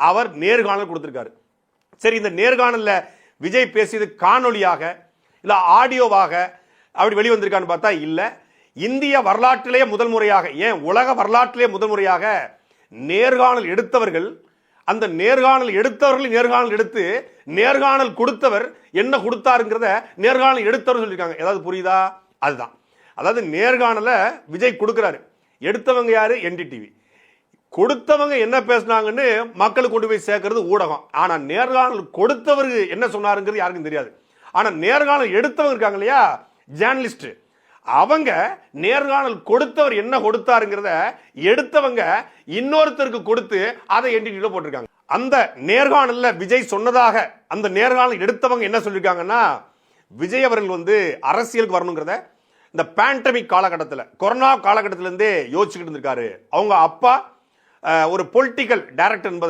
அவர் நேர்காணல் கொடுத்திருக்காரு. சரி, இந்த நேர்காணல்ல விஜய் பேசியது காணொலியாக இல்ல ஆடியோவாக அப்படி வெளிவந்திருக்கான்னு பார்த்தா இல்ல. இந்திய வரலாற்றிலேயே முதல் முறையாக, ஏன் உலக வரலாற்றிலேயே முதல் முறையாக நேர்காணல் எடுத்தவர்கள், அந்த நேர்காணல் எடுத்து நேர்காணல் கொடுத்தவர் என்ன கொடுத்தாருங்கிறத நேர்காணல் எடுத்தவர் சொல்லியிருக்காங்க. ஏதாவது புரியுதா? அதுதான். அதாவது நேர்காணல விஜய் கொடுக்கிறாரு, எடுத்தவங்க யாரு? என்டிடிவி. கொடுத்தவங்க என்ன பேசினாங்கன்னு மக்களுக்கு கொண்டு போய் சேர்க்கிறது ஊடகம். ஆனா நேர்காணல் கொடுத்தவருக்கு என்ன சொன்னாருங்கிறது யாருக்கும் தெரியாது. ஆனா நேர்காணல் எடுத்தவங்க இருக்காங்க இல்லையா, ஜேர்னலிஸ்ட், அவங்க நேர்காணல் கொடுத்தவர் என்ன கொடுத்தாருங்கிறத எடுத்தவங்க இன்னொருத்தருக்கு கொடுத்து அதை என்டிடில போட்டிருக்காங்க. அந்த நேர்காணல்ல விஜய் சொன்னதாக அந்த நேர்காணல் எடுத்தவங்க என்ன சொல்லியிருக்காங்கன்னா, விஜய் அவர்கள் அரசியலுக்கு வரணுங்கிறத இந்த பேண்டமிக் காலகட்டத்தில், கொரோனா காலகட்டத்திலிருந்தே யோசிச்சுக்கிட்டு இருந்திருக்காரு. அவங்க அப்பா ஒரு பொலிட்டிக்கல் டைரக்டர் என்பதனால